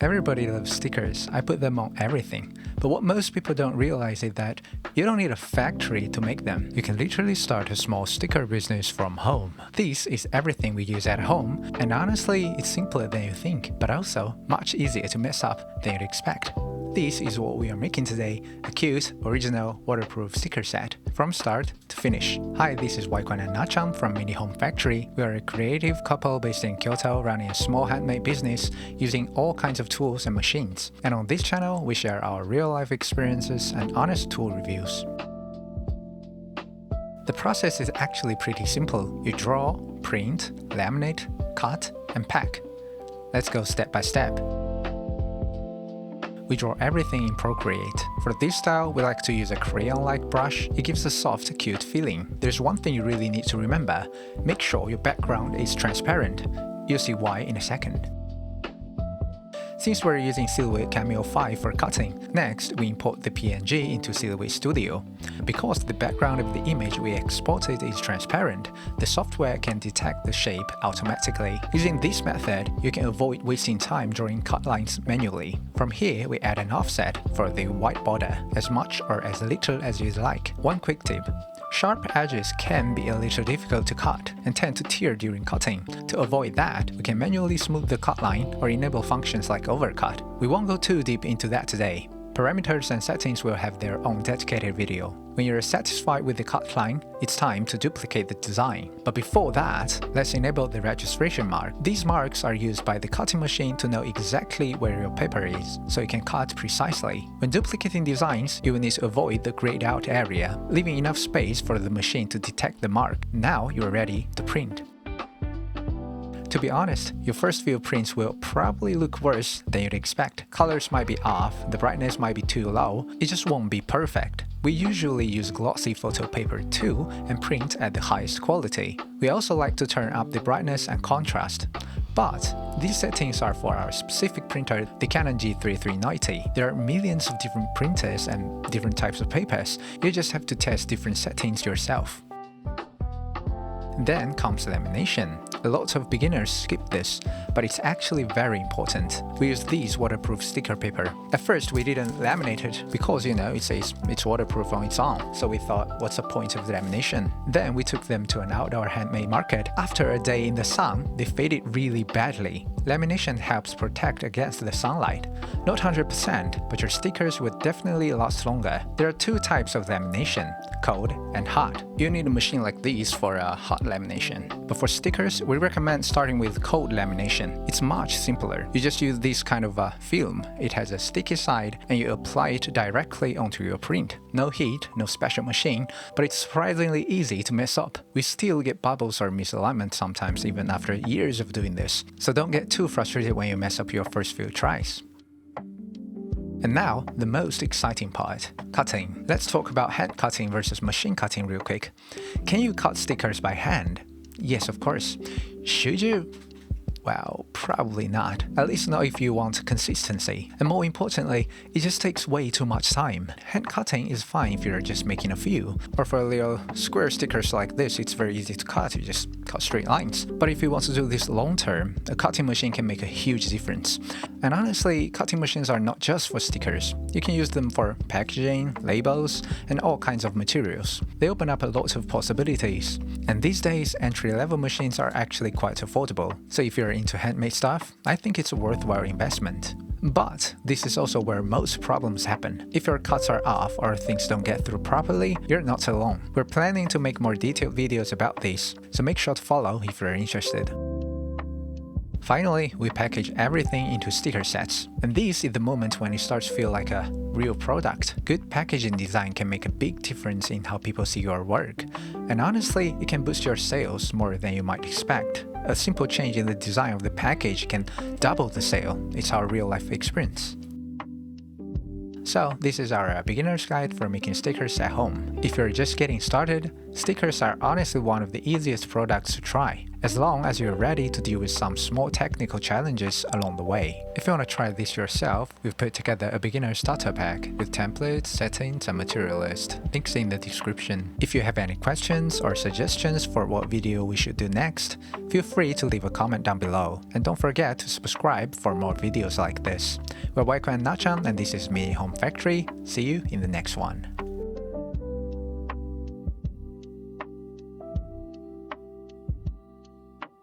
Everybody loves stickers. I put them on everything. But what most people don't realize is that you don't need a factory to make them. You can literally start a small sticker business from home. This is everything we use at home, and honestly, it's simpler than you think, but also much easier to mess up than you'd expect. This is what we are making today, a cute, original, waterproof sticker set, from start to finish. Hi, this is Waikwan and Nachan from Mini Home Factory. We are a creative couple based in Kyoto running a small handmade business using all kinds of tools and machines. And on this channel, we share our real-life experiences and honest tool reviews. The process is actually pretty simple. You draw, print, laminate, cut, and pack. Let's go step by step. We draw everything in Procreate. For this style, we like to use a crayon-like brush. It gives a soft, cute feeling. There's one thing you really need to remember. Make sure your background is transparent. You'll see why in a second. Since we're using Silhouette Cameo 5 for cutting, next we import the PNG into Silhouette Studio. Because the background of the image we exported is transparent, the software can detect the shape automatically. Using this method, you can avoid wasting time drawing cut lines manually. From here, we add an offset for the white border, as much or as little as you'd like. One quick tip. Sharp edges can be a little difficult to cut and tend to tear during cutting. To avoid that, we can manually smooth the cut line or enable functions like overcut. We won't go too deep into that today. Parameters and settings will have their own dedicated video. When you're satisfied with the cut line, it's time to duplicate the design. But before that, let's enable the registration mark. These marks are used by the cutting machine to know exactly where your paper is, so you can cut precisely. When duplicating designs, you will need to avoid the grayed out area, leaving enough space for the machine to detect the mark. Now you're ready to print. To be honest, your first few prints will probably look worse than you'd expect. Colors might be off, the brightness might be too low, it just won't be perfect. We usually use glossy photo paper too and print at the highest quality. We also like to turn up the brightness and contrast. But these settings are for our specific printer, the Canon G3390. There are millions of different printers and different types of papers. You just have to test different settings yourself. Then comes lamination. A lot of beginners skip this, but it's actually very important. We use these waterproof sticker paper. At first, we didn't laminate it because, it says it's waterproof on its own. So we thought, what's the point of lamination? Then we took them to an outdoor handmade market. After a day in the sun, they faded really badly. Lamination helps protect against the sunlight. Not 100%, but your stickers will definitely last longer. There are two types of lamination, cold and hot. You need a machine like this for a hot lamination. But for stickers, we recommend starting with cold lamination. It's much simpler. You just use this kind of film. It has a sticky side and you apply it directly onto your print. No heat, no special machine, but it's surprisingly easy to mess up. We still get bubbles or misalignment sometimes even after years of doing this. So don't get too frustrated when you mess up your first few tries. And now, the most exciting part, cutting. Let's talk about hand cutting versus machine cutting real quick. Can you cut stickers by hand? Yes, of course. Should you? Well, probably not. At least not if you want consistency. And more importantly, it just takes way too much time. Hand cutting is fine if you're just making a few. Or for little square stickers like this, it's very easy to cut. You just cut straight lines. But if you want to do this long term, a cutting machine can make a huge difference. And honestly, cutting machines are not just for stickers. You can use them for packaging, labels, and all kinds of materials. They open up a lot of possibilities. And these days, entry-level machines are actually quite affordable. So if you're into handmade stuff, I think it's a worthwhile investment. But this is also where most problems happen. If your cuts are off or things don't get through properly, you're not alone. We're planning to make more detailed videos about this, so make sure to follow if you're interested. Finally, we package everything into sticker sets. And this is the moment when it starts to feel like a real product. Good packaging design can make a big difference in how people see your work. And honestly, it can boost your sales more than you might expect. A simple change in the design of the package can double the sale. It's our real-life experience. So this is our beginner's guide for making stickers at home. If you're just getting started, Stickers are honestly one of the easiest products to try, as long as you're ready to deal with some small technical challenges along the way. If you want to try this yourself, we've put together a beginner starter pack with templates, settings, and material list. Links in the description. If you have any questions or suggestions for what video we should do next, feel free to leave a comment down below. And don't forget to subscribe for more videos like this. We're Waiko and Nachan, and this is Me Home Factory. See you in the next one.